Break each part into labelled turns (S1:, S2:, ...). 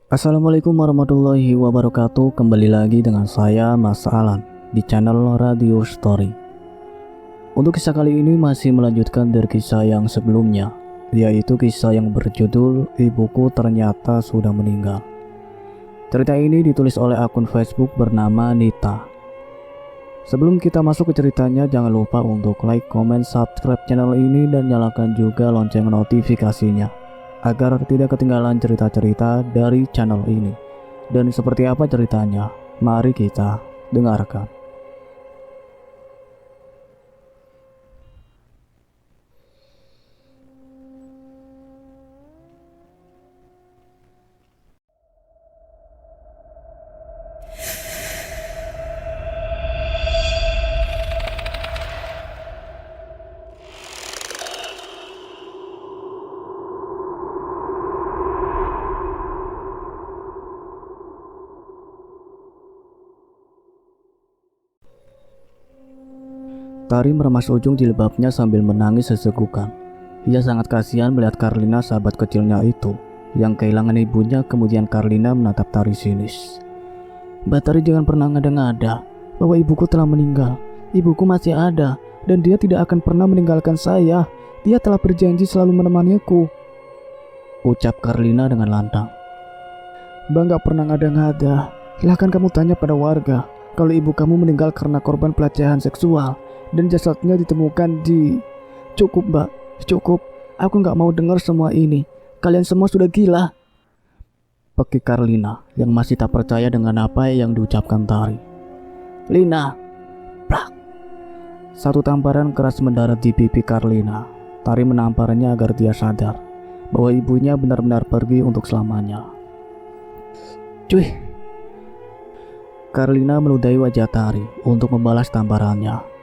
S1: Assalamualaikum warahmatullahi wabarakatuh. Kembali lagi dengan saya Mas Alan di channel Radio Story. Untuk kisah kali ini masih melanjutkan dari kisah yang sebelumnya, yaitu kisah yang berjudul Ibuku Ternyata Sudah Meninggal. Cerita ini ditulis oleh akun Facebook bernama Nita. Sebelum kita masuk ke ceritanya, jangan lupa untuk like, comment, subscribe channel ini dan nyalakan juga lonceng notifikasinya agar tidak ketinggalan cerita-cerita dari channel ini. Dan seperti apa ceritanya? Mari kita dengarkan. Tari meremas ujung jilbabnya sambil menangis sesegukan. Ia sangat kasihan melihat Karlina, sahabat kecilnya itu, yang kehilangan ibunya. Kemudian Karlina menatap Tari sinis. "Mbak Tari, jangan pernah ngada-ngada bahwa ibuku telah meninggal. Ibuku masih ada dan dia tidak akan pernah meninggalkan saya. Dia telah berjanji selalu menemaniku," ucap Karlina dengan lantang. "Mbak gak pernah ngada-ngada. Silahkan kamu tanya pada warga kalau ibu kamu meninggal karena korban pelecehan seksual dan jasadnya ditemukan di..." "Cukup Mbak, cukup. Aku gak mau dengar semua ini. Kalian semua sudah gila," pekik Karlina yang masih tak percaya dengan apa yang diucapkan Tari. "Lina!" Plak! Satu tamparan keras mendarat di pipi Karlina. Tari menamparnya agar dia sadar bahwa ibunya benar-benar pergi untuk selamanya. "Cuy!" Karlina meludahi wajah Tari untuk membalas tamparannya.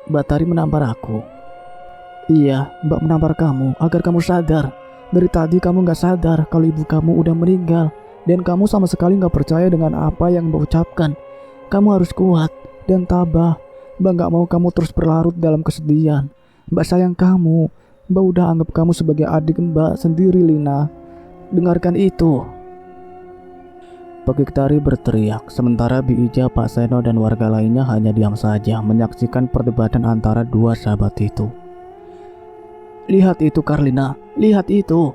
S1: "Mbak Tari menampar aku." "Iya, Mbak menampar kamu agar kamu sadar. Dari tadi kamu gak sadar kalau ibu kamu udah meninggal. Dan kamu sama sekali gak percaya dengan apa yang Mbak ucapkan. Kamu harus kuat dan tabah. Mbak gak mau kamu terus berlarut dalam kesedihan. Mbak sayang kamu. Mbak udah anggap kamu sebagai adik Mbak sendiri, Lina. Dengarkan itu," pekik Tari berteriak, sementara Bi Ija, Pak Seno, dan warga lainnya hanya diam saja menyaksikan perdebatan antara dua sahabat itu. "Lihat itu Karlina, lihat itu,"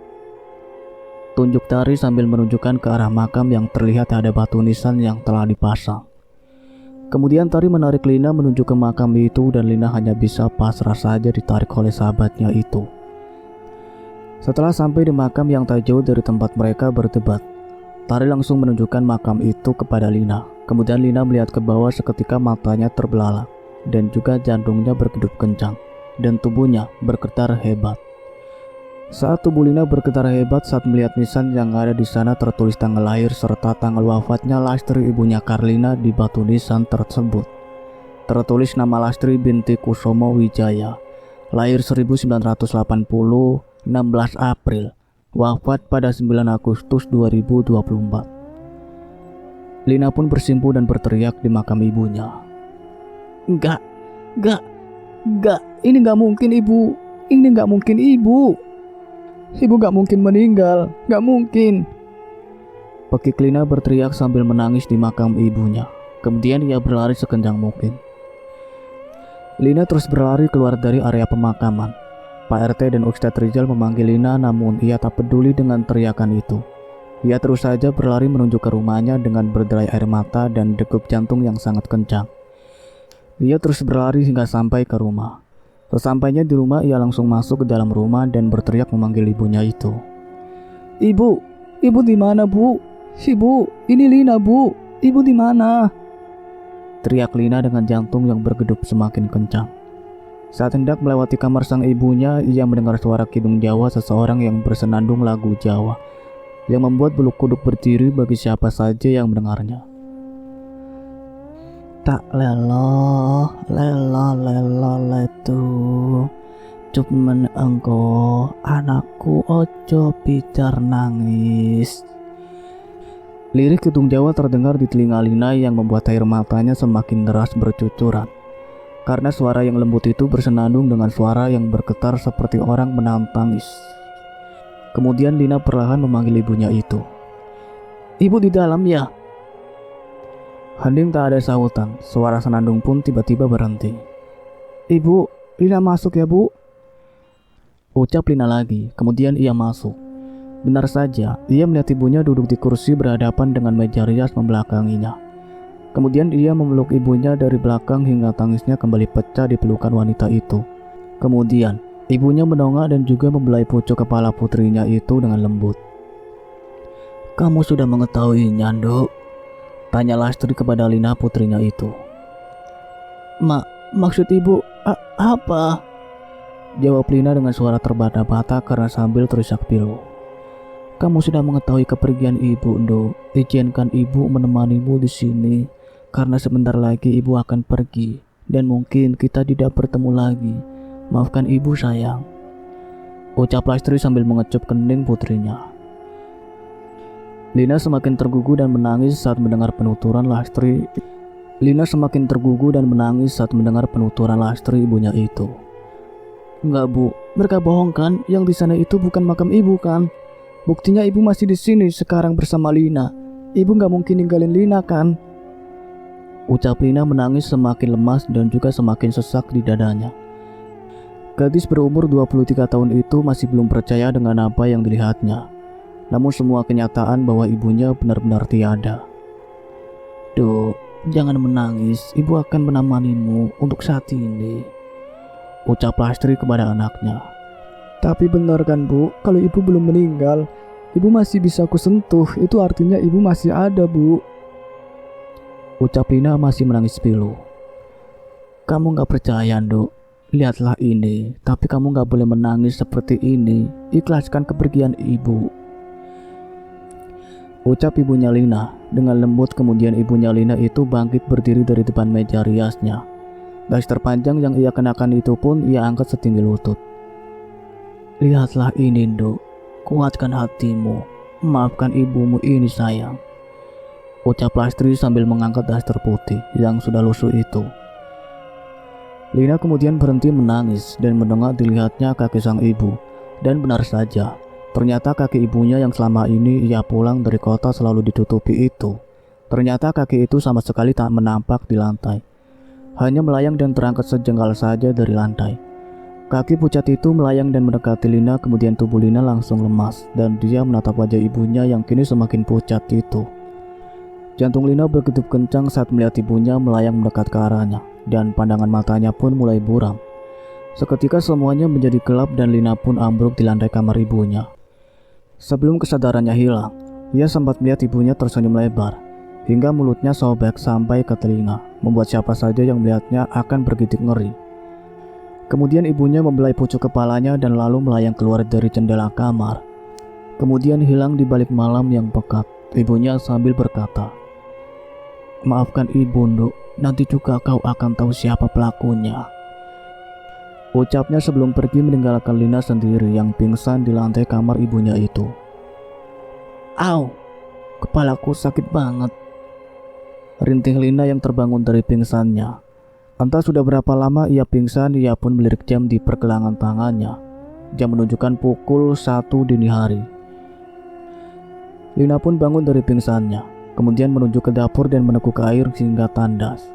S1: tunjuk Tari sambil menunjukkan ke arah makam yang terlihat ada batu nisan yang telah dipasang. Kemudian Tari menarik Lina menuju ke makam itu dan Lina hanya bisa pasrah saja ditarik oleh sahabatnya itu. Setelah sampai di makam yang tak jauh dari tempat mereka berdebat, Tari langsung menunjukkan makam itu kepada Lina. Kemudian Lina melihat ke bawah, seketika matanya terbelalak dan juga jantungnya berdegup kencang dan tubuhnya bergetar hebat. Saat tubuh Lina bergetar hebat saat melihat nisan yang ada di sana tertulis tanggal lahir serta tanggal wafatnya Lastri, ibunya Karlina, di batu nisan tersebut. Tertulis nama Lastri binti Kusomo Wijaya, lahir 1980, 16 April. Wafat pada 9 Agustus 2024. Lina pun bersimpu dan berteriak di makam ibunya. Enggak, ini gak mungkin ibu. Ini gak mungkin ibu. Ibu gak mungkin meninggal, gak mungkin," pekik Lina berteriak sambil menangis di makam ibunya. Kemudian ia berlari sekencang mungkin. Lina terus berlari keluar dari area pemakaman. Pak RT dan Ustadz Rizal memanggil Lina, namun ia tak peduli dengan teriakan itu. Ia terus saja berlari menuju ke rumahnya dengan berderai air mata dan degup jantung yang sangat kencang. Ia terus berlari hingga sampai ke rumah. Sesampainya di rumah, ia langsung masuk ke dalam rumah dan berteriak memanggil ibunya itu. Ibu di mana, Bu? Ibu, ini Lina, Bu. Ibu di mana?" teriak Lina dengan jantung yang bergedup semakin kencang. Saat hendak melewati kamar sang ibunya, ia mendengar suara kidung Jawa seseorang yang bersenandung lagu Jawa yang membuat bulu kuduk berdiri bagi siapa saja yang mendengarnya. "Tak lelo letu, cuman engko anakku ojo bicar nangis." Lirik kidung Jawa terdengar di telinga Lina yang membuat air matanya semakin deras bercucuran. Karena suara yang lembut itu bersenandung dengan suara yang bergetar seperti orang menahan tangis. Kemudian Lina perlahan memanggil ibunya itu. Ibu di dalam ya? Hening tak ada sahutan. Suara senandung pun tiba-tiba berhenti. Ibu, Lina masuk ya bu? Ucap Lina lagi, kemudian ia masuk. Benar saja, ia melihat ibunya duduk di kursi berhadapan dengan meja rias membelakanginya. Kemudian ia memeluk ibunya dari belakang hingga tangisnya kembali pecah di pelukan wanita itu. Kemudian, ibunya mendongak dan juga membelai pucuk kepala putrinya itu dengan lembut. Kamu sudah mengetahuinya, Nduk? Tanya Lastri kepada Lina putrinya itu. Maksud ibu apa? Jawab Lina dengan suara terbata-bata karena sambil terisak pilu. Kamu sudah mengetahui kepergian ibu, Nduk. Izinkan ibu menemanimu di sini karena sebentar lagi ibu akan pergi dan mungkin kita tidak bertemu lagi. Maafkan ibu sayang. Ucap Lastri sambil mengecup kening putrinya. Lina semakin tergugu dan menangis saat mendengar penuturan Lastri. Ibunya itu. Enggak bu, mereka bohong kan? Yang di sana itu bukan makam ibu kan? Buktinya ibu masih di sini sekarang bersama Lina. Ibu nggak mungkin ninggalin Lina kan? Ucap Lina menangis semakin lemas dan juga semakin sesak di dadanya. Gadis berumur 23 tahun itu masih belum percaya dengan apa yang dilihatnya. Namun semua kenyataan bahwa ibunya benar-benar tiada. Duh, jangan menangis, ibu akan menemanimu untuk saat ini. Ucap Lastri kepada anaknya. Tapi benar kan bu, kalau ibu belum meninggal, ibu masih bisa aku sentuh, itu artinya ibu masih ada bu. Ucap Lina masih menangis pilu. Kamu gak percaya, Nduk? Lihatlah ini, tapi kamu gak boleh menangis seperti ini. Ikhlaskan kepergian ibu. Ucap ibunya Lina dengan lembut. Kemudian ibunya Lina itu bangkit berdiri dari depan meja riasnya. Daster panjang yang ia kenakan itu pun ia angkat setinggi lutut. Lihatlah ini, Nduk. Kuatkan hatimu. Maafkan ibumu ini sayang. Ucap Lastri sambil mengangkat daster putih yang sudah lusuh itu. Lina kemudian berhenti menangis dan mendengar dilihatnya kaki sang ibu. Dan benar saja, ternyata kaki ibunya yang selama ini ia pulang dari kota selalu ditutupi itu. Ternyata kaki itu sama sekali tak menampak di lantai. Hanya melayang dan terangkat sejengkal saja dari lantai. Kaki pucat itu melayang dan mendekati Lina, kemudian tubuh Lina langsung lemas dan dia menatap wajah ibunya yang kini semakin pucat itu. Jantung Lina bergetar kencang saat melihat ibunya melayang mendekat ke arahnya dan pandangan matanya pun mulai buram. Seketika semuanya menjadi gelap dan Lina pun ambruk di lantai kamar ibunya. Sebelum kesadarannya hilang, ia sempat melihat ibunya tersenyum lebar hingga mulutnya sobek sampai ke telinga, membuat siapa saja yang melihatnya akan bergidik ngeri. Kemudian ibunya membelai pucuk kepalanya dan lalu melayang keluar dari jendela kamar. Kemudian hilang di balik malam yang pekat. Ibunya sambil berkata, "Maafkan ibu, Nduk. Nanti juga kau akan tahu siapa pelakunya." Ucapnya sebelum pergi meninggalkan Lina sendiri yang pingsan di lantai kamar ibunya itu. Au, kepalaku sakit banget. Rintih Lina yang terbangun dari pingsannya. Entah sudah berapa lama ia pingsan, ia pun melirik jam di pergelangan tangannya. Jam menunjukkan pukul 1 dini hari. Lina pun bangun dari pingsannya, kemudian menuju ke dapur dan meneguk air hingga tandas.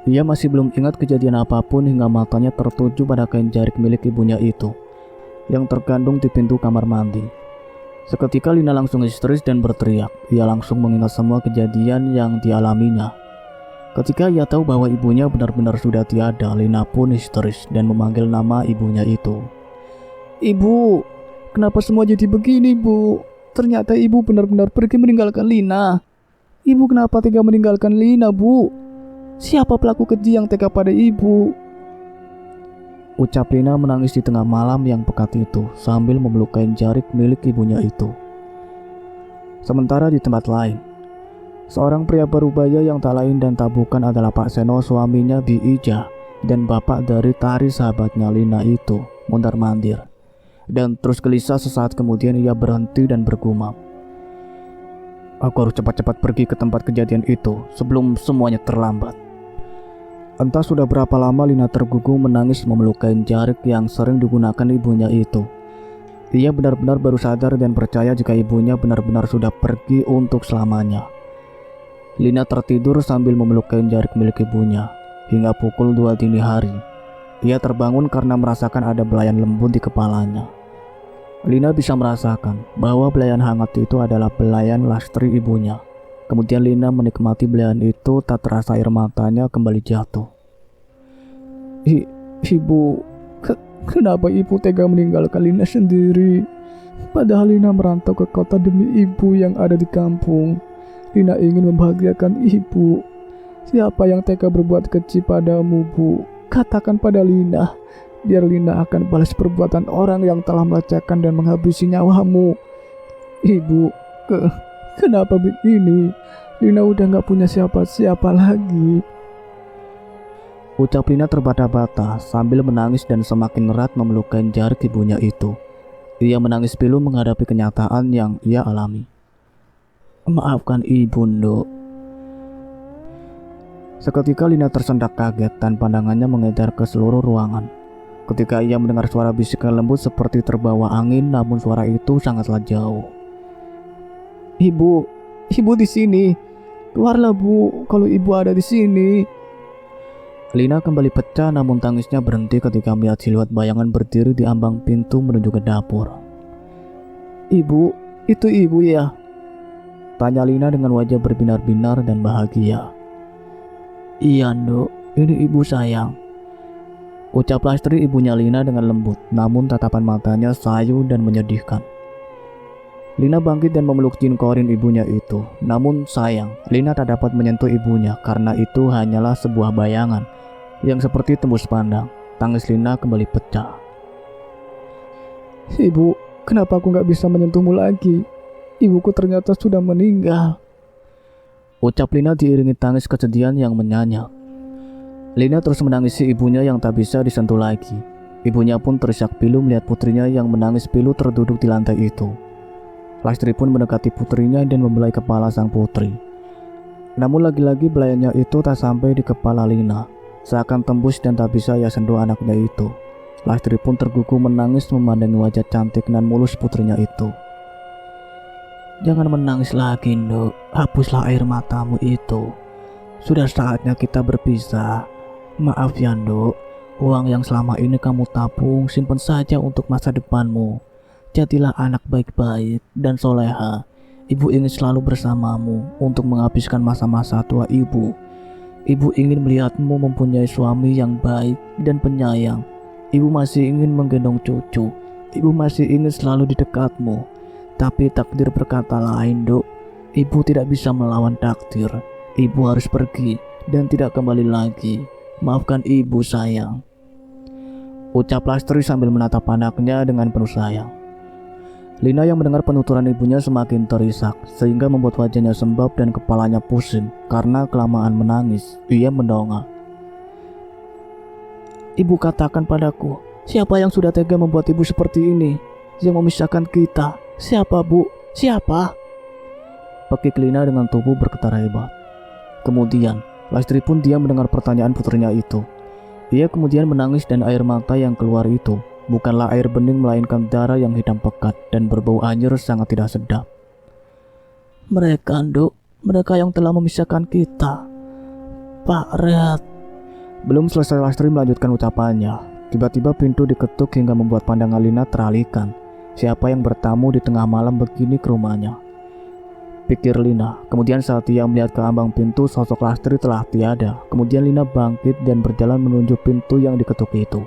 S1: Ia masih belum ingat kejadian apapun hingga matanya tertuju pada kain jarik milik ibunya itu yang tergantung di pintu kamar mandi. Seketika Lina langsung histeris dan berteriak. Ia langsung mengingat semua kejadian yang dialaminya. Ketika ia tahu bahwa ibunya benar-benar sudah tiada, Lina pun histeris dan memanggil nama ibunya itu. Ibu, kenapa semua jadi begini, Bu? Ternyata ibu benar-benar pergi meninggalkan Lina. Ibu kenapa tega meninggalkan Lina, Bu? Siapa pelaku keji yang tega pada ibu? Ucap Lina menangis di tengah malam yang pekat itu sambil memeluk kain jarik milik ibunya itu. Sementara di tempat lain, seorang pria parubaya yang tak lain dan tak bukan adalah Pak Seno, suaminya Bi Ija, dan bapak dari Tari sahabatnya Lina itu mondar-mandir. Dan terus gelisah sesaat kemudian ia berhenti dan bergumam. Aku harus cepat-cepat pergi ke tempat kejadian itu sebelum semuanya terlambat. Entah sudah berapa lama Lina tergugu menangis memeluk kain jarik yang sering digunakan ibunya itu. Ia benar-benar baru sadar dan percaya jika ibunya benar-benar sudah pergi untuk selamanya. Lina tertidur sambil memeluk kain jarik milik ibunya hingga pukul 2 dini hari. Ia terbangun karena merasakan ada belayan lembut di kepalanya. Lina bisa merasakan bahwa belayan hangat itu adalah belayan Lastri ibunya. Kemudian Lina menikmati belayan itu, tak terasa air matanya kembali jatuh. Ibu, kenapa ibu tega meninggalkan Lina sendiri? Padahal Lina merantau ke kota demi ibu yang ada di kampung. Lina ingin membahagiakan ibu. Siapa yang tega berbuat keji padamu, Bu? Katakan pada Lina, biar Lina akan balas perbuatan orang yang telah melecehkan dan menghabisi nyawamu. Ibu, kenapa begini? Lina udah gak punya siapa-siapa lagi. Ucap Lina terbata-bata sambil menangis dan semakin erat memeluk kain jarik ibunya itu. Ia menangis pilu menghadapi kenyataan yang ia alami. Maafkan ibu, Nduk. Seketika Lina tersentak kaget dan pandangannya mengedar ke seluruh ruangan. Ketika ia mendengar suara bisikan lembut seperti terbawa angin, namun suara itu sangatlah jauh. Ibu di sini. Keluarlah, Bu, kalau ibu ada di sini. Lina kembali pecah, namun tangisnya berhenti ketika melihat siluet bayangan berdiri di ambang pintu menuju ke dapur. Ibu, itu ibu ya? Tanya Lina dengan wajah berbinar-binar dan bahagia. Iya, Nduk, ini ibu sayang. Ucap Lastri ibunya Lina dengan lembut, namun tatapan matanya sayu dan menyedihkan. Lina bangkit dan memeluk Jin Korin ibunya itu. Namun sayang, Lina tak dapat menyentuh ibunya karena itu hanyalah sebuah bayangan yang seperti tembus pandang. Tangis Lina kembali pecah. Ibu, kenapa aku gak bisa menyentuhmu lagi? Ibuku ternyata sudah meninggal. Ucap Lina diiringi tangis kesedihan yang menyanyi. Lina terus menangisi ibunya yang tak bisa disentuh lagi. Ibunya pun terisak pilu melihat putrinya yang menangis pilu terduduk di lantai itu. Lastri pun mendekati putrinya dan membelai kepala sang putri. Namun lagi-lagi belayannya itu tak sampai di kepala Lina, seakan tembus dan tak bisa ia sentuh anaknya itu. Lastri pun tergugu menangis memandangi wajah cantik dan mulus putrinya itu. Jangan menangis lagi, Nduk. Hapuslah air matamu itu. Sudah saatnya kita berpisah. Maaf ya, Nduk. Uang yang selama ini kamu tabung simpan saja untuk masa depanmu. Jadilah anak baik-baik dan soleha. Ibu ingin selalu bersamamu untuk menghabiskan masa-masa tua ibu. Ibu ingin melihatmu mempunyai suami yang baik dan penyayang. Ibu masih ingin menggendong cucu. Ibu masih ingin selalu di dekatmu. Tapi takdir berkata lain, Nduk. Ibu tidak bisa melawan takdir. Ibu harus pergi dan tidak kembali lagi. Maafkan ibu, sayang. Ucap Lastri sambil menatap anaknya dengan penuh sayang. Lina yang mendengar penuturan ibunya semakin terisak, sehingga membuat wajahnya sembab dan kepalanya pusing karena kelamaan menangis. Ia mendongak. Ibu katakan padaku, siapa yang sudah tega membuat ibu seperti ini? Yang memisahkan kita? Siapa, Bu? Siapa? Pekik Lina dengan tubuh bergetar hebat. Kemudian, Lastri pun diam mendengar pertanyaan putrinya itu. Ia kemudian menangis dan air mata yang keluar itu bukanlah air bening melainkan darah yang hitam pekat dan berbau anyir sangat tidak sedap. Mereka, Nduk, mereka yang telah memisahkan kita. Pak Rehat. Belum selesai Lastri melanjutkan ucapannya, tiba-tiba pintu diketuk hingga membuat pandangan Lina teralihkan. Siapa yang bertamu di tengah malam begini ke rumahnya? Pikir Lina. Kemudian saat ia melihat ke ambang pintu, sosok Lastri telah tiada. Kemudian Lina bangkit dan berjalan menuju pintu yang diketuk itu.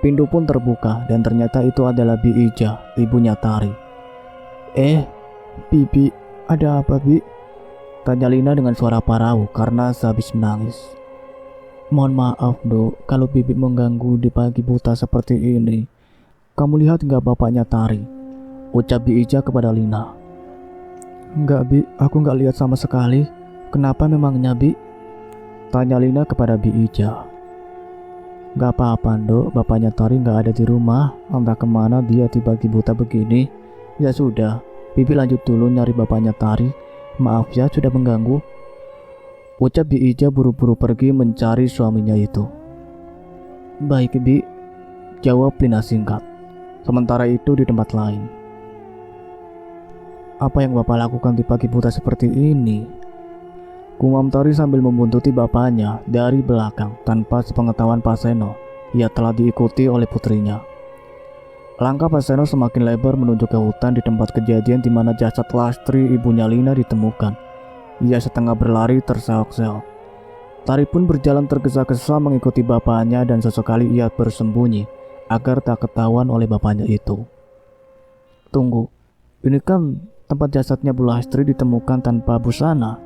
S1: Pintu pun terbuka dan ternyata itu adalah Bi Ija, ibunya Tari. Bibi, ada apa, Bi? Tanya Lina dengan suara parau karena sehabis menangis. Mohon maaf, Dok, kalau Bibi mengganggu di pagi buta seperti ini. Kamu lihat gak bapaknya Tari? Ucap Bi Ija kepada Lina. Enggak, Bi, aku gak lihat sama sekali. Kenapa memangnya, Bi? Tanya Lina kepada Bi Ija. Gak apa-apa, Dok, bapaknya Tari gak ada di rumah. Entah kemana dia di pagi buta begini. Ya sudah, Bibi lanjut dulu nyari bapaknya Tari. Maaf ya sudah mengganggu. Ucap Bi Ija buru-buru pergi mencari suaminya itu. Baik, Bi, jawab Lina singkat. Sementara itu di tempat lain. Apa yang Bapak lakukan di pagi buta seperti ini? Gumam Tari sambil membuntuti bapaknya dari belakang tanpa sepengetahuan Pak Seno. Ia telah diikuti oleh putrinya. Langkah Pak Seno semakin lebar menuju ke hutan di tempat kejadian di mana jasad Lastri ibunya Lina ditemukan. Ia setengah berlari terseok-seok. Tari pun berjalan tergesa-gesa mengikuti bapaknya dan sesekali ia bersembunyi agar tak ketahuan oleh bapaknya itu. Tunggu, ini kan tempat jasadnya Bu Lastri ditemukan tanpa busana.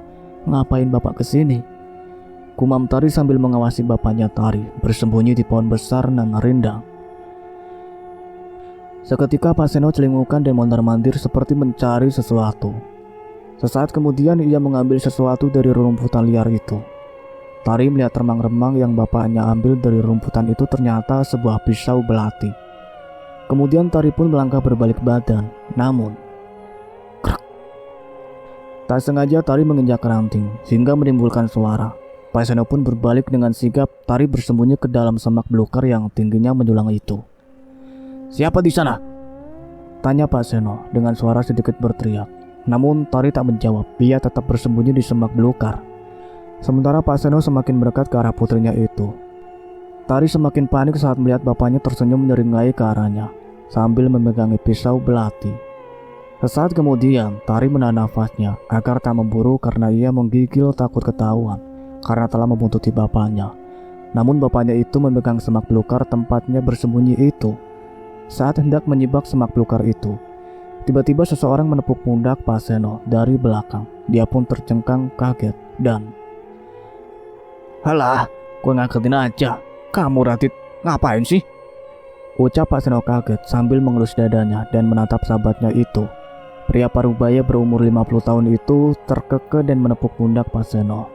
S1: Ngapain Bapak kesini? Gumam Tari sambil mengawasi bapaknya Tari bersembunyi di pohon besar nan rindang. Seketika Pak Seno celingukan dan mondar-mandir seperti mencari sesuatu. Sesaat kemudian ia mengambil sesuatu dari rumputan liar itu. Tari melihat remang-remang yang bapaknya ambil dari rumputan itu ternyata sebuah pisau belati. Kemudian Tari pun melangkah berbalik badan, namun krek. Tak sengaja Tari menginjak ranting sehingga menimbulkan suara. Pak Seno pun berbalik dengan sigap. Tari bersembunyi ke dalam semak belukar yang tingginya menjulang itu. "Siapa di sana?" tanya Pak Seno dengan suara sedikit berteriak. Namun Tari tak menjawab. Ia tetap bersembunyi di semak belukar. Sementara Pak Seno semakin mendekat ke arah putrinya itu. Tari semakin panik saat melihat bapaknya tersenyum menyeringai ke arahnya sambil memegangi pisau belati. Sesaat kemudian Tari menahan nafasnya agar tak memburu karena ia menggigil takut ketahuan karena telah membuntuti bapaknya. Namun bapaknya itu memegang semak belukar tempatnya bersembunyi itu. Saat hendak menyibak semak belukar itu, tiba-tiba seseorang menepuk pundak Pak Seno dari belakang. Dia pun tercengkang kaget dan "Halah, gue ngagetin aja. Kamu Radit, ngapain sih?" ucap Pak Seno kaget sambil mengelus dadanya dan menatap sahabatnya itu. Pria parubaya berumur 50 tahun itu terkekeh dan menepuk pundak Pak Seno.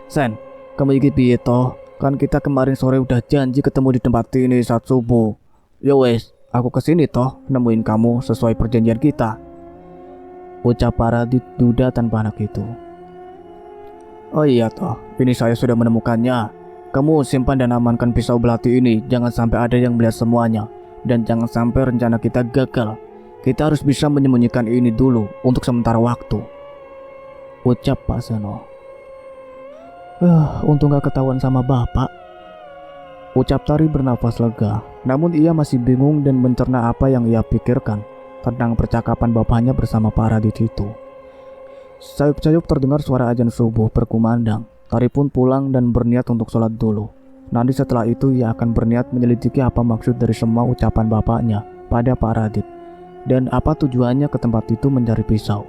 S1: "Sen, kamu iki piye toh? Kan kita kemarin sore udah janji ketemu di tempat ini saat subuh. Yo wes, aku kesini toh nemuin kamu sesuai perjanjian kita," ucap Pak Radit duda tanpa anak itu. "Oh iya toh, ini saya sudah menemukannya. Kamu simpan dan amankan pisau belati ini. Jangan sampai ada yang melihat semuanya. Dan jangan sampai rencana kita gagal. Kita harus bisa menyembunyikan ini dulu untuk sementara waktu," ucap Pak Seno. Untung gak ketahuan sama bapak," ucap Tari bernafas lega. Namun ia masih bingung dan mencerna apa yang ia pikirkan tentang percakapan bapaknya bersama Pak Radit itu. Sayup-sayup terdengar suara azan subuh berkumandang. Tari pun pulang dan berniat untuk sholat dulu. Nanti setelah itu ia akan berniat menyelidiki apa maksud dari semua ucapan bapaknya pada Pak Radit dan apa tujuannya ke tempat itu mencari pisau.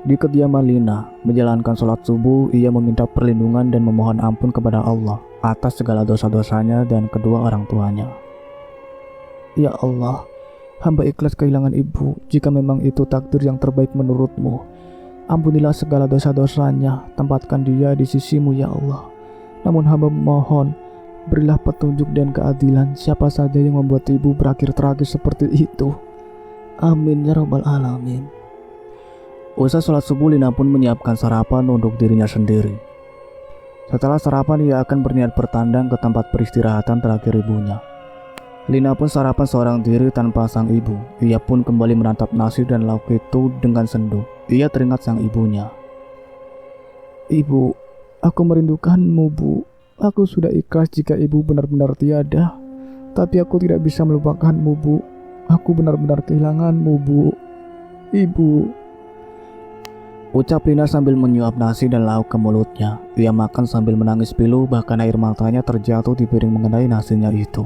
S1: Di kediaman Lina, menjalankan sholat subuh, ia meminta perlindungan dan memohon ampun kepada Allah atas segala dosa-dosanya dan kedua orang tuanya. "Ya Allah, hamba ikhlas kehilangan ibu. Jika memang itu takdir yang terbaik menurutmu, ampunilah segala dosa-dosanya. Tempatkan dia di sisimu ya Allah. Namun hamba memohon, berilah petunjuk dan keadilan siapa saja yang membuat ibu berakhir tragis seperti itu. Amin ya rabbal alamin." Usai sholat subuh, Lina pun menyiapkan sarapan untuk dirinya sendiri. Setelah sarapan, ia akan berniat bertandang ke tempat peristirahatan terakhir ibunya. Lina pun sarapan seorang diri tanpa sang ibu. Ia pun kembali menatap nasi dan lauk itu dengan sendu. Ia teringat sang ibunya. "Ibu, aku merindukanmu, Bu. Aku sudah ikhlas jika ibu benar-benar tiada. Tapi aku tidak bisa melupakanmu, Bu. Aku benar-benar kehilanganmu, Bu. Ibu," ucap Lina sambil menyuap nasi dan lauk ke mulutnya. Ia makan sambil menangis pilu, bahkan air matanya terjatuh di piring mengenai nasinya itu.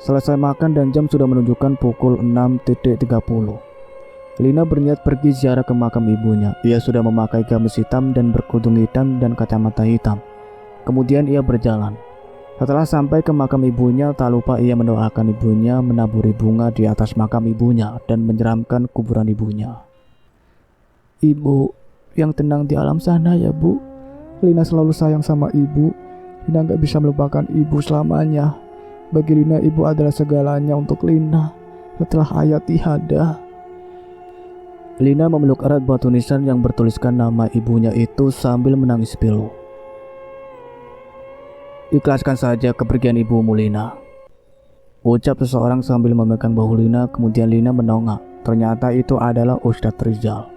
S1: Selesai makan dan jam sudah menunjukkan pukul 6.30. Lina berniat pergi ziarah ke makam ibunya. Ia sudah memakai gamis hitam dan berkerudung hitam dan kacamata hitam. Kemudian ia berjalan. Setelah sampai ke makam ibunya, tak lupa ia mendoakan ibunya, menaburi bunga di atas makam ibunya dan menyeramkan kuburan ibunya. "Ibu, yang tenang di alam sana ya Bu. Lina selalu sayang sama ibu. Lina gak bisa melupakan ibu selamanya. Bagi Lina, ibu adalah segalanya untuk Lina setelah ayah tiada." Lina memeluk erat batu nisan yang bertuliskan nama ibunya itu sambil menangis pilu. Ikhlaskan saja kepergian ibumu, Lina. Ucap seseorang sambil memegang bahu Lina. Kemudian Lina menongak. Ternyata itu adalah Ustadz Rizal.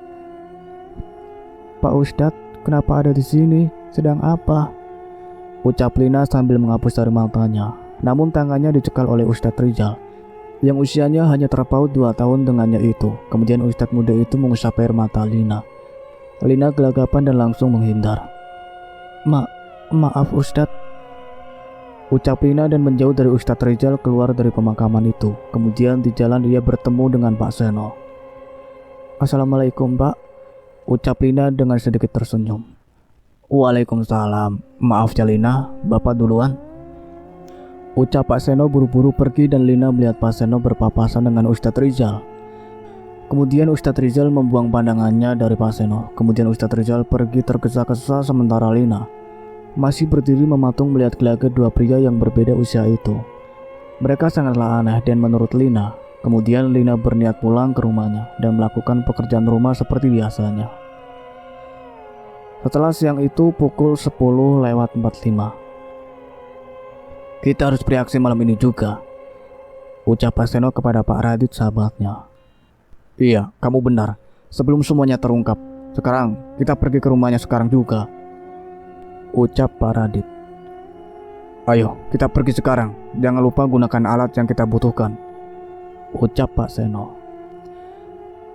S1: Pak Ustadz, kenapa ada di sini? Sedang apa? Ucap Lina sambil menghapus air matanya. Namun tangannya dicekal oleh Ustadz Rizal yang usianya hanya terpaut 2 tahun dengannya itu. Kemudian Ustadz muda itu mengusap air mata Lina. Lina gelagapan dan langsung menghindar. Maaf Ustadz, ucap Lina dan menjauh dari Ustadz Rizal keluar dari pemakaman itu. Kemudian di jalan ia bertemu dengan Pak Seno. Assalamualaikum Pak, ucap Lina dengan sedikit tersenyum. Waalaikumsalam. Maaf ya Lina, Bapak duluan, ucap Pak Seno buru-buru pergi dan Lina melihat Pak Seno berpapasan dengan Ustadz Rizal. Kemudian Ustadz Rizal membuang pandangannya dari Pak Seno. Kemudian Ustadz Rizal pergi tergesa-gesa sementara Lina masih berdiri mematung melihat gelagat dua pria yang berbeda usia itu. Mereka sangatlah aneh dan menurut Lina. Kemudian Lina berniat pulang ke rumahnya dan melakukan pekerjaan rumah seperti biasanya. Setelah siang itu pukul 10:45. Kita harus bereaksi malam ini juga, ucap Pak Seno kepada Pak Radit sahabatnya. Iya, kamu benar. Sebelum semuanya terungkap. Sekarang kita pergi ke rumahnya sekarang juga, ucap Pak Radit. Ayo, kita pergi sekarang. Jangan lupa gunakan alat yang kita butuhkan, ucap Pak Seno.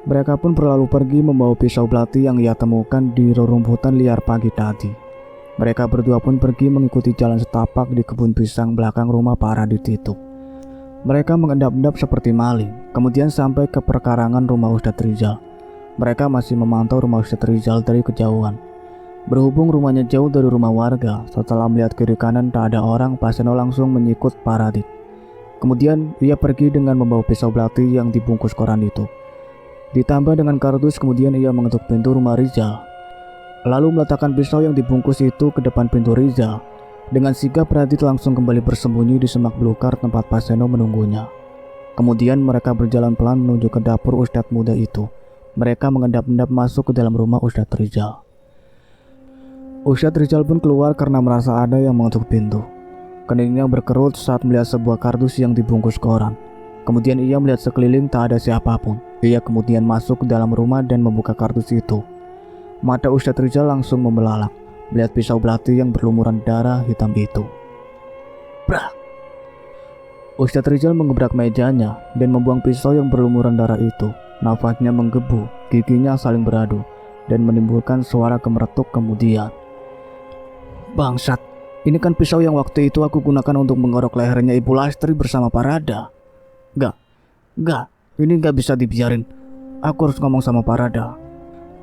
S1: Mereka pun berlalu pergi membawa pisau belati yang ia temukan di rerumputan liar pagi tadi. Mereka berdua pun pergi mengikuti jalan setapak di kebun pisang belakang rumah Pak Radit itu. Mereka mengendap-endap seperti maling, kemudian sampai ke perkarangan rumah Ustadz Rizal. Mereka masih memantau rumah Ustadz Rizal dari kejauhan. Berhubung rumahnya jauh dari rumah warga, setelah melihat kiri kanan tak ada orang, Pak Seno langsung menyikut Pak Radit. Kemudian ia pergi dengan membawa pisau belati yang dibungkus koran itu. Ditambah dengan kardus, kemudian ia mengetuk pintu rumah Rizal. Lalu meletakkan pisau yang dibungkus itu ke depan pintu Rizal. Dengan sigap Radit langsung kembali bersembunyi di semak belukar tempat Pak Seno menunggunya. Kemudian mereka berjalan pelan menuju ke dapur Ustadz muda itu. Mereka mengendap-endap masuk ke dalam rumah Ustadz Rizal. Ustadz Rizal pun keluar karena merasa ada yang mengetuk pintu. Keningnya berkerut saat melihat sebuah kardus yang dibungkus koran. Kemudian ia melihat sekeliling tak ada siapapun. Ia kemudian masuk ke dalam rumah dan membuka kardus itu. Mata Ustadz Rizal langsung membelalak melihat pisau belati yang berlumuran darah hitam itu. Brak! Ustadz Rizal mengebrak mejanya dan membuang pisau yang berlumuran darah itu. Nafasnya menggebu, giginya saling beradu dan menimbulkan suara gemeretuk kemudian. Bangsat, ini kan pisau yang waktu itu aku gunakan untuk mengorok lehernya Ibu Lastri bersama Parada. Gak, ini gak bisa dibiarin. Aku harus ngomong sama Parada.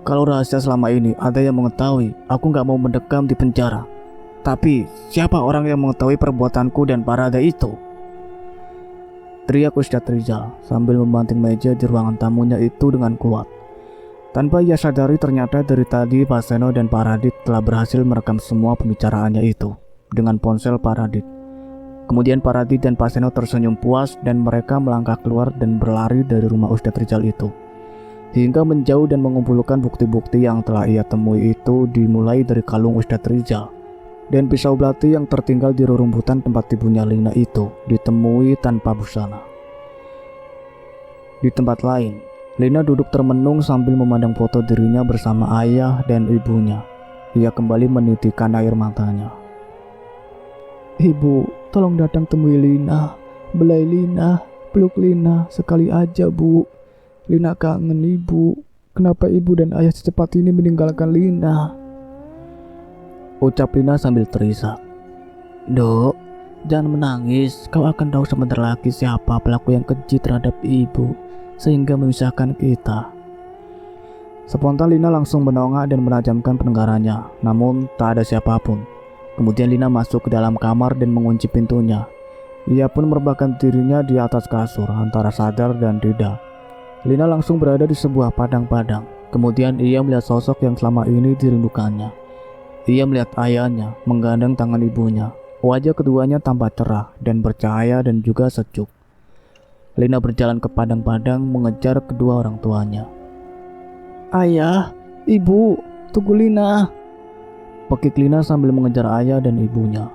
S1: Kalau rahasia selama ini ada yang mengetahui, aku gak mau mendekam di penjara. Tapi siapa orang yang mengetahui perbuatanku dan Parada itu? Teriak Ustadz Rizal sambil membanting meja di ruangan tamunya itu dengan kuat. Tanpa ia sadari ternyata dari tadi Pak Seno dan Pak Radit telah berhasil merekam semua pembicaraannya itu dengan ponsel Pak Radit. Kemudian Pak Radit dan Pak Seno tersenyum puas dan mereka melangkah keluar dan berlari dari rumah Ustadz Rizal itu. Hingga menjauh dan mengumpulkan bukti-bukti yang telah ia temui itu dimulai dari kalung Ustadz Rizal dan pisau belati yang tertinggal di rerumputan tempat ibunya Lina itu ditemui tanpa busana. Di tempat lain, Lina duduk termenung sambil memandang foto dirinya bersama ayah dan ibunya. Ia kembali menitikkan air matanya. Ibu, tolong datang temui Lina. Belai Lina, peluk Lina sekali aja bu. Lina kangen ibu. Kenapa ibu dan ayah secepat ini meninggalkan Lina? Ucap Lina sambil terisak. Dok, jangan menangis. Kau akan tahu sebentar lagi siapa pelaku yang keji terhadap ibu sehingga memisahkan kita. Spontan Lina langsung menongak dan menajamkan pendengarannya. Namun tak ada siapapun. Kemudian Lina masuk ke dalam kamar dan mengunci pintunya. Ia pun merebahkan dirinya di atas kasur antara sadar dan tidak. Lina langsung berada di sebuah padang-padang. Kemudian ia melihat sosok yang selama ini dirindukannya. Ia melihat ayahnya menggandeng tangan ibunya. Wajah keduanya tampak cerah dan bercahaya dan juga sejuk. Lina berjalan ke padang-padang mengejar kedua orang tuanya. Ayah, ibu, tunggu Lina. Pekik Lina sambil mengejar ayah dan ibunya.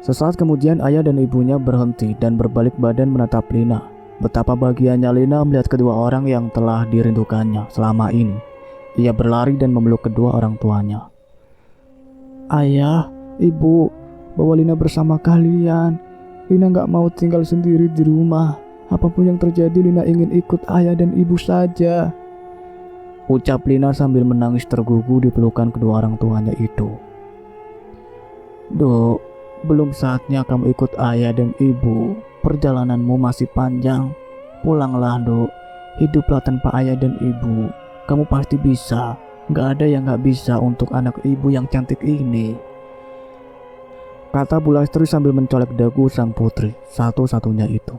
S1: Sesaat kemudian ayah dan ibunya berhenti dan berbalik badan menatap Lina. Betapa bahagianya Lina melihat kedua orang yang telah dirindukannya selama ini. Ia berlari dan memeluk kedua orang tuanya. Ayah, ibu, bawa Lina bersama kalian. Lina gak mau tinggal sendiri di rumah. Apapun yang terjadi, Lina ingin ikut ayah dan ibu saja, ucap Lina sambil menangis tergugu di pelukan kedua orang tuanya itu. Dok, belum saatnya kamu ikut ayah dan ibu. Perjalananmu masih panjang. Pulanglah, Dok. Hiduplah tanpa ayah dan ibu. Kamu pasti bisa. Gak ada yang gak bisa untuk anak ibu yang cantik ini, kata Bu Lastri sambil mencolek dagu sang putri satu-satunya itu.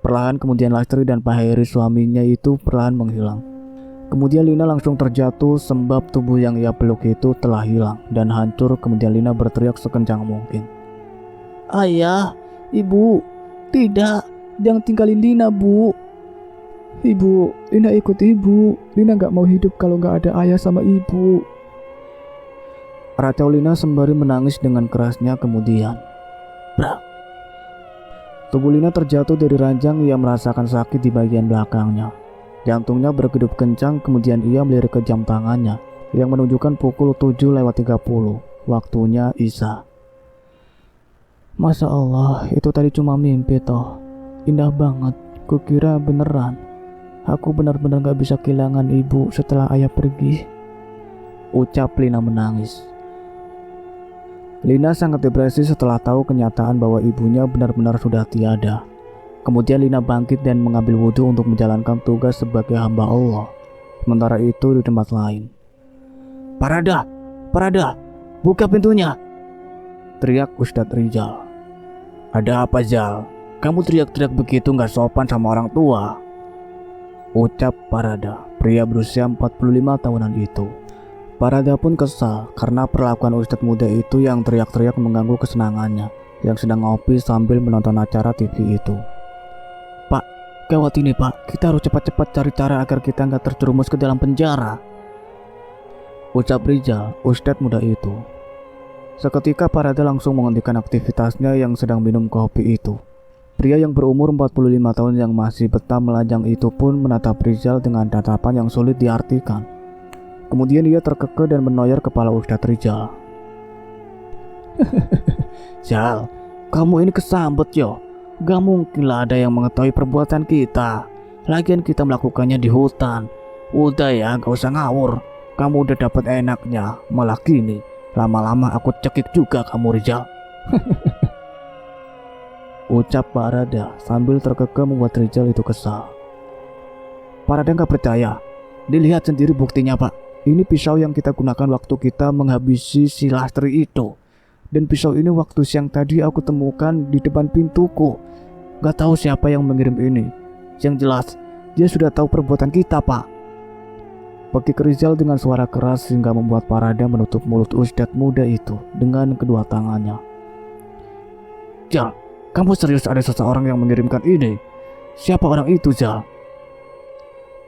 S1: Perlahan kemudian Lastri dan Pak Heri suaminya itu perlahan menghilang. Kemudian Lina langsung terjatuh sebab tubuh yang ia peluk itu telah hilang dan hancur. Kemudian Lina berteriak sekencang mungkin. Ayah, ibu, tidak, jangan tinggalin Lina, Bu. Ibu, Lina ikut ibu. Lina gak mau hidup kalau gak ada ayah sama ibu, racau Lina sembari menangis dengan kerasnya. Kemudian brak, tubuh Lina terjatuh dari ranjang. Ia merasakan sakit di bagian belakangnya. Jantungnya bergedup kencang. Kemudian ia melirik ke jam tangannya yang menunjukkan pukul 7:30. Waktunya Isya. Masya Allah, itu tadi cuma mimpi toh. Indah banget, kukira beneran. Aku benar-benar gak bisa kehilangan ibu setelah ayah pergi, ucap Lina menangis. Lina sangat depresi setelah tahu kenyataan bahwa ibunya benar-benar sudah tiada. Kemudian Lina bangkit dan mengambil wudhu untuk menjalankan tugas sebagai hamba Allah. Sementara itu di tempat lain. Parada, Parada, buka pintunya, teriak Ustadz Rizal. Ada apa, Zal? Kamu teriak-teriak begitu gak sopan sama orang tua, ucap Parada, pria berusia 45 tahunan itu. Parada pun kesal karena perlakuan Ustadz muda itu yang teriak-teriak mengganggu kesenangannya yang sedang ngopi sambil menonton acara TV itu. Pak, gawat ini Pak, kita harus cepat-cepat cari cara agar kita nggak terjerumus ke dalam penjara, ucap Rizal, Ustadz muda itu. Seketika Parada langsung menghentikan aktivitasnya yang sedang minum kopi itu. Pria yang berumur 45 tahun yang masih betah melajang itu pun menatap Rizal dengan tatapan yang sulit diartikan. Kemudian ia terkekeh dan menoyor kepala Ustadz Rizal. Zal, kamu ini kesambet yo. Gak mungkin lah ada yang mengetahui perbuatan kita. Lagian kita melakukannya di hutan. Udah ya, gak usah ngawur. Kamu udah dapat enaknya, malah gini. Lama-lama aku cekik juga kamu, Rizal. Ucap Parada sambil terkekeh membuat Rizal itu kesal. Parada gak percaya. Dilihat sendiri buktinya, Pak. Ini pisau yang kita gunakan waktu kita menghabisi si Lastri itu. Dan pisau ini waktu siang tadi aku temukan di depan pintuku. Gak tahu siapa yang mengirim ini. Yang jelas, dia sudah tahu perbuatan kita, Pak. Pekik Rizal dengan suara keras hingga membuat Parada menutup mulut Ustadz muda itu dengan kedua tangannya. Zal, kamu serius ada seseorang yang mengirimkan ini? Siapa orang itu, Zal?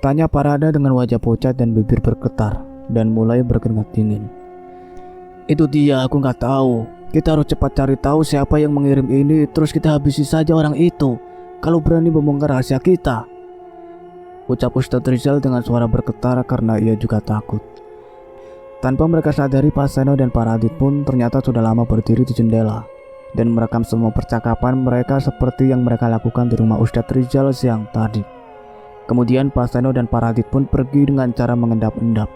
S1: Tanya Parada dengan wajah pucat dan bibir bergetar dan mulai berkeringat dingin. Itu dia, aku nggak tahu. Kita harus cepat cari tahu siapa yang mengirim ini, terus kita habisi saja orang itu. Kalau berani membongkar rahasia kita, ucap Ustadz Rizal dengan suara bergetar karena ia juga takut. Tanpa mereka sadari, Pak Seno dan Pak Radit pun ternyata sudah lama berdiri di jendela dan merekam semua percakapan mereka seperti yang mereka lakukan di rumah Ustadz Rizal siang tadi. Kemudian Pak Seno dan Pak Radit pun pergi dengan cara mengendap-endap.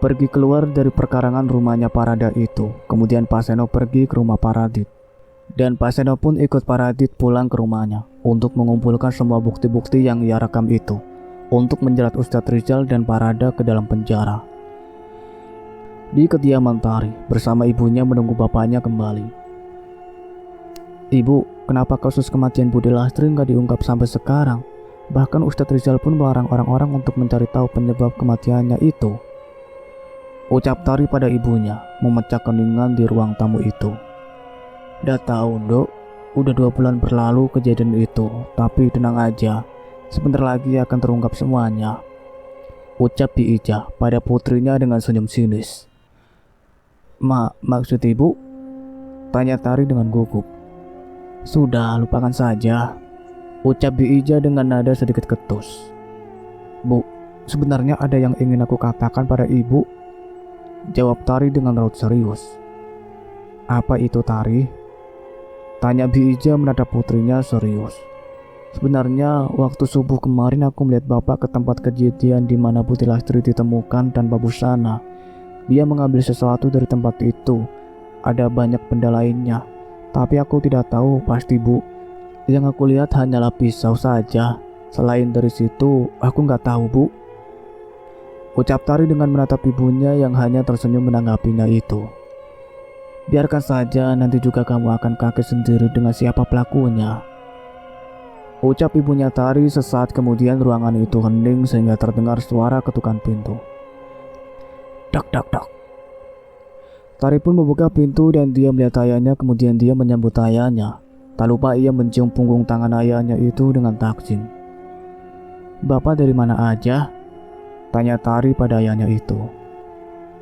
S1: Pergi keluar dari perkarangan rumahnya Parada itu. Kemudian Pak Seno pergi ke rumah Pak Radit. Dan Pak Seno pun ikut Pak Radit pulang ke rumahnya untuk mengumpulkan semua bukti-bukti yang ia rekam itu untuk menjerat Ustadz Rizal dan Parada ke dalam penjara. Di kediaman Tari bersama ibunya menunggu bapaknya kembali. Ibu, kenapa kasus kematian Budi Lastri nggak diungkap sampai sekarang? Bahkan Ustadz Rizal pun melarang orang-orang untuk mencari tahu penyebab kematiannya itu, ucap Tari pada ibunya, memecah keningan di ruang tamu itu. Udah tahu, Dok, udah 2 bulan berlalu kejadian itu, tapi tenang aja, sebentar lagi akan terungkap semuanya, ucap Bi Ijah pada putrinya dengan senyum sinis. Maksud ibu? Tanya Tari dengan gugup. Sudah, lupakan saja, ucap Bi Ija dengan nada sedikit ketus. Bu, sebenarnya ada yang ingin aku katakan pada ibu, jawab Tari dengan raut serius. Apa itu, Tari? Tanya Bi Ija menatap putrinya serius. Sebenarnya waktu subuh kemarin aku melihat bapak ke tempat kejadian di mana Putri Lastri ditemukan tanpa busana. Dia mengambil sesuatu dari tempat itu. Ada banyak benda lainnya, tapi aku tidak tahu pasti, Bu. Yang aku lihat hanyalah pisau saja. Selain dari situ, aku nggak tahu, Bu, ucap Tari dengan menatap ibunya yang hanya tersenyum menanggapinya itu. Biarkan saja, nanti juga kamu akan kaget sendiri dengan siapa pelakunya, ucap ibunya Tari. Sesaat kemudian ruangan itu hening sehingga terdengar suara ketukan pintu. Dak dak dak. Tari pun membuka pintu dan dia melihat ayahnya, kemudian dia menyambut ayahnya. Tak lupa ia mencium punggung tangan ayahnya itu dengan takjim. Bapak dari mana aja? Tanya Tari pada ayahnya itu.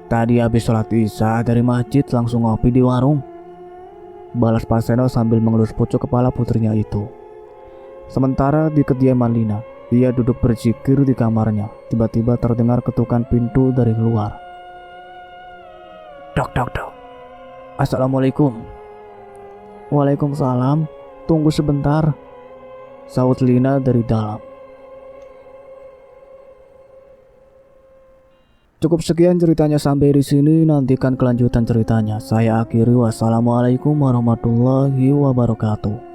S1: Tadi habis sholat isya dari masjid langsung ngopi di warung, balas Pak Seno sambil mengelus pucuk kepala putrinya itu. Sementara di kediaman Lina, ia duduk berzikir di kamarnya. Tiba-tiba terdengar ketukan pintu dari luar. Dok dok dok. Assalamualaikum. Waalaikumsalam. Tunggu sebentar, sahut Lina dari dalam. Cukup sekian ceritanya sampai di sini. Nantikan kelanjutan ceritanya. Saya akhiri. Wassalamualaikum warahmatullahi wabarakatuh.